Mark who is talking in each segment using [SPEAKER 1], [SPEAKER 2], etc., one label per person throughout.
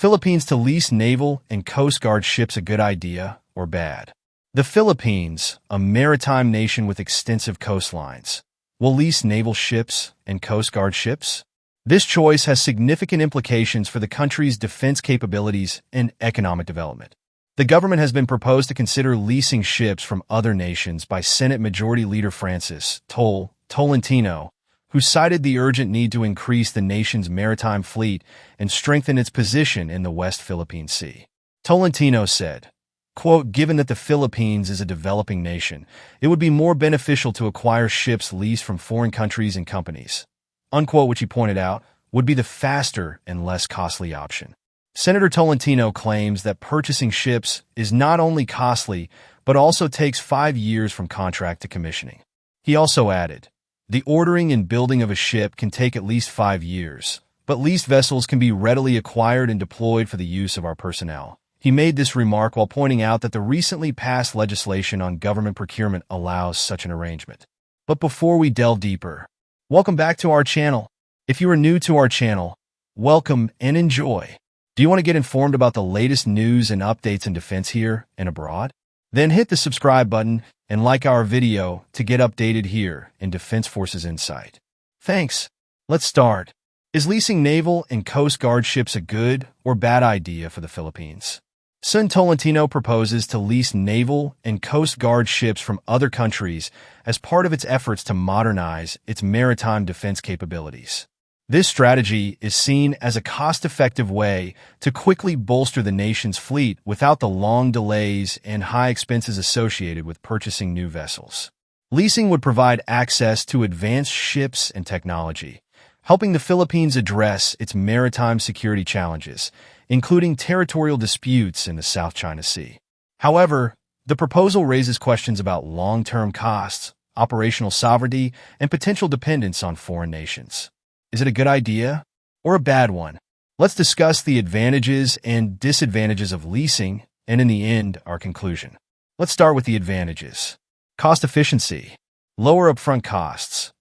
[SPEAKER 1] Philippines to lease naval and coast guard ships a good idea or bad? The Philippines, a maritime nation with extensive coastlines, will lease naval ships and coast guard ships? This choice has significant implications for the country's defense capabilities and economic development. The government has been proposed to consider leasing ships from other nations by Senate Majority Leader Francis Tolentino, who cited the urgent need to increase the nation's maritime fleet and strengthen its position in the West Philippine Sea. Tolentino said, quote, "Given that the Philippines is a developing nation, it would be more beneficial to acquire ships leased from foreign countries and companies," unquote, which he pointed out would be the faster and less costly option. Senator Tolentino claims that purchasing ships is not only costly, but also takes 5 years from contract to commissioning. He also added, "The ordering and building of a ship can take at least 5 years, but leased vessels can be readily acquired and deployed for the use of our personnel." He made this remark while pointing out that the recently passed legislation on government procurement allows such an arrangement. But before we delve deeper, welcome back to our channel. If you are new to our channel, welcome and enjoy. Do you want to get informed about the latest news and updates in defense here and abroad? Then hit the subscribe button and like our video to get updated here in Defense Forces Insight. Thanks. Let's start. Is leasing naval and coast guard ships a good or bad idea for the Philippines? Sen. Tolentino proposes to lease naval and coast guard ships from other countries as part of its efforts to modernize its maritime defense capabilities. This strategy is seen as a cost-effective way to quickly bolster the nation's fleet without the long delays and high expenses associated with purchasing new vessels. Leasing would provide access to advanced ships and technology, helping the Philippines address its maritime security challenges, including territorial disputes in the South China Sea. However, the proposal raises questions about long-term costs, operational sovereignty, and potential dependence on foreign nations. Is it a good idea or a bad one? Let's discuss the advantages and disadvantages of leasing and, in the end, our conclusion. Let's start with the advantages. Cost efficiency. Lower upfront costs.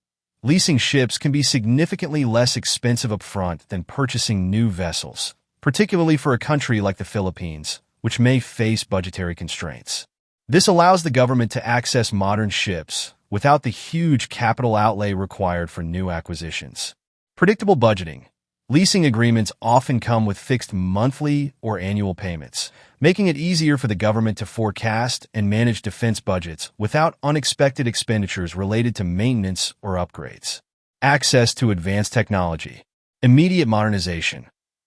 [SPEAKER 1] Leasing ships can be significantly less expensive upfront than purchasing new vessels, particularly for a country like the Philippines, which may face budgetary constraints. This allows the government to access modern ships without the huge capital outlay required for new acquisitions. Predictable budgeting. Leasing agreements often come with fixed monthly or annual payments, making it easier for the government to forecast and manage defense budgets without unexpected expenditures related to maintenance or upgrades. Access to advanced technology. Immediate modernization.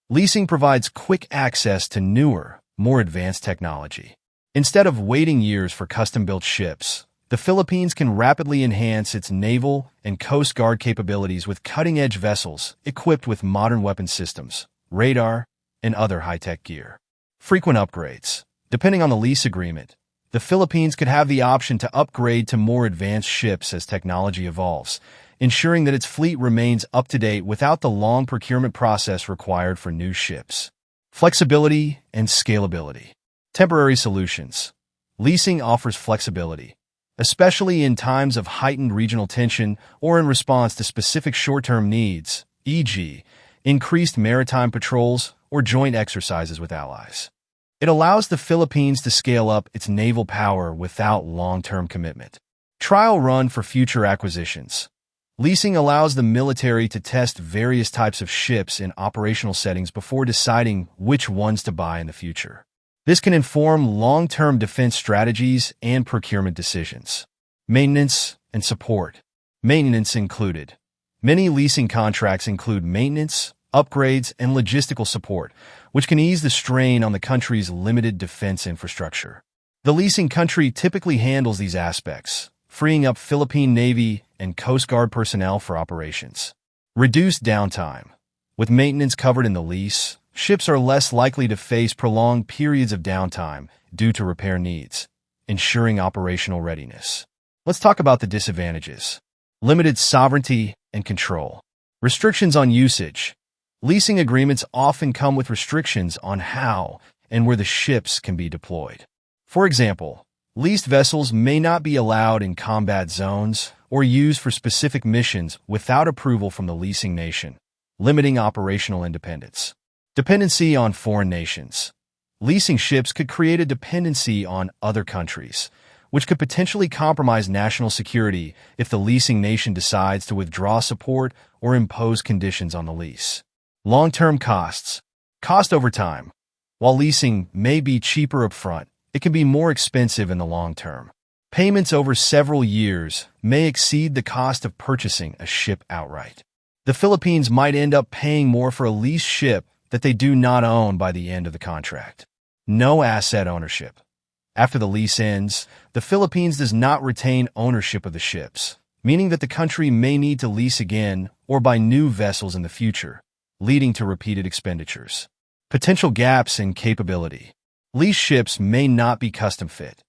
[SPEAKER 1] Leasing provides quick access to newer, more advanced technology. Instead of waiting years for custom-built ships, the Philippines can rapidly enhance its naval and coast guard capabilities with cutting-edge vessels equipped with modern weapon systems, radar, and other high-tech gear. Frequent upgrades. Depending on the lease agreement, the Philippines could have the option to upgrade to more advanced ships as technology evolves, ensuring that its fleet remains up-to-date without the long procurement process required for new ships. Flexibility and scalability. Temporary solutions. Leasing offers flexibility, especially in times of heightened regional tension or in response to specific short-term needs, e.g., increased maritime patrols or joint exercises with allies. It allows the Philippines to scale up its naval power without long-term commitment. Trial run for future acquisitions. Leasing allows the military to test various types of ships in operational settings before deciding which ones to buy in the future. This can inform long-term defense strategies and procurement decisions. Maintenance and support. Maintenance included. Many leasing contracts include maintenance, upgrades, and logistical support, which can ease the strain on the country's limited defense infrastructure. The leasing country typically handles these aspects, freeing up Philippine Navy and Coast Guard personnel for operations. Reduced downtime. With maintenance covered in the lease, ships are less likely to face prolonged periods of downtime due to repair needs, ensuring operational readiness. Let's talk about the disadvantages. Limited sovereignty and control. Restrictions on usage. Leasing agreements often come with restrictions on how and where the ships can be deployed. For example, leased vessels may not be allowed in combat zones or used for specific missions without approval from the leasing nation, limiting operational independence. Dependency on foreign nations. Leasing ships could create a dependency on other countries, which could potentially compromise national security if the leasing nation decides to withdraw support or impose conditions on the lease. Long-term costs. Cost over time. While leasing may be cheaper upfront, it can be more expensive in the long term. Payments over several years may exceed the cost of purchasing a ship outright. The Philippines might end up paying more for a leased ship that they do not own by the end of the contract. No asset ownership. After the lease ends, the Philippines does not retain ownership of the ships, meaning that the country may need to lease again or buy new vessels in the future, leading to repeated expenditures. Potential gaps in capability. Leased ships may not be custom-fit.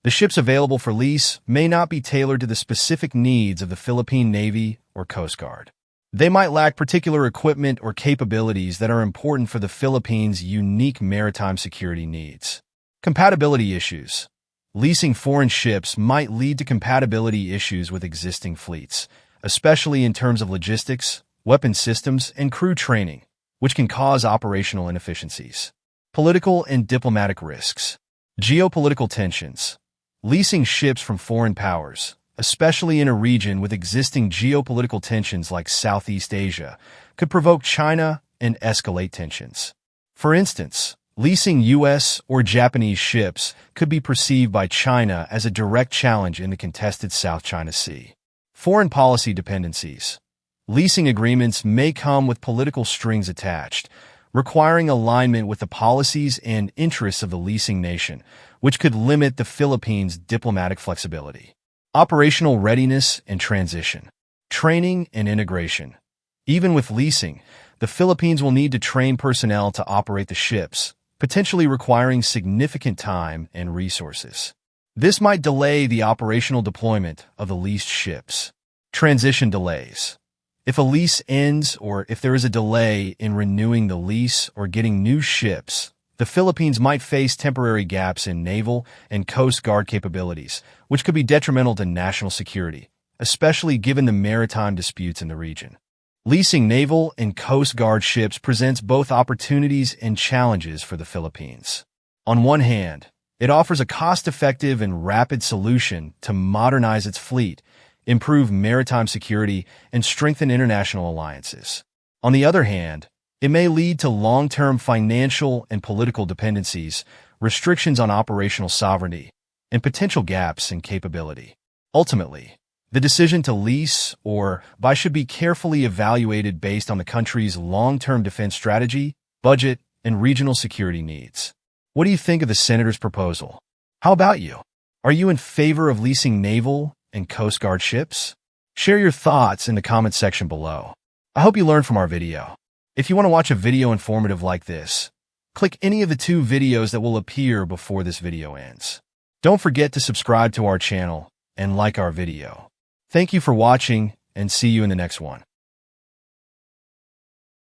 [SPEAKER 1] The ships available for lease may not be tailored to the specific needs of the Philippine Navy or Coast Guard. They might lack particular equipment or capabilities that are important for the Philippines' unique maritime security needs. Compatibility issues. Leasing foreign ships might lead to compatibility issues with existing fleets, especially in terms of logistics, weapon systems, and crew training, which can cause operational inefficiencies. Political and diplomatic risks. Geopolitical tensions. Leasing ships from foreign powers, especially in a region with existing geopolitical tensions like Southeast Asia, could provoke China and escalate tensions. For instance, leasing U.S. or Japanese ships could be perceived by China as a direct challenge in the contested South China Sea. Foreign policy dependencies. Leasing agreements may come with political strings attached, requiring alignment with the policies and interests of the leasing nation, which could limit the Philippines' diplomatic flexibility. Operational readiness and transition. Training and integration. Even with leasing, the Philippines will need to train personnel to operate the ships, potentially requiring significant time and resources. This might delay the operational deployment of the leased ships. Transition delays. If a lease ends or if there is a delay in renewing the lease or getting new ships, the Philippines might face temporary gaps in naval and Coast Guard capabilities, which could be detrimental to national security, especially given the maritime disputes in the region. Leasing naval and Coast Guard ships presents both opportunities and challenges for the Philippines. On one hand, it offers a cost-effective and rapid solution to modernize its fleet, improve maritime security, and strengthen international alliances. On the other hand, it may lead to long-term financial and political dependencies, restrictions on operational sovereignty, and potential gaps in capability. Ultimately, the decision to lease or buy should be carefully evaluated based on the country's long-term defense strategy, budget, and regional security needs. What do you think of the Senator's proposal? How about you? Are you in favor of leasing naval and Coast Guard ships? Share your thoughts in the comment section below. I hope you learned from our video. If you want to watch a video informative like this, click any of the 2 videos that will appear before this video ends. Don't forget to subscribe to our channel and like our video. Thank you for watching, and see you in the next one.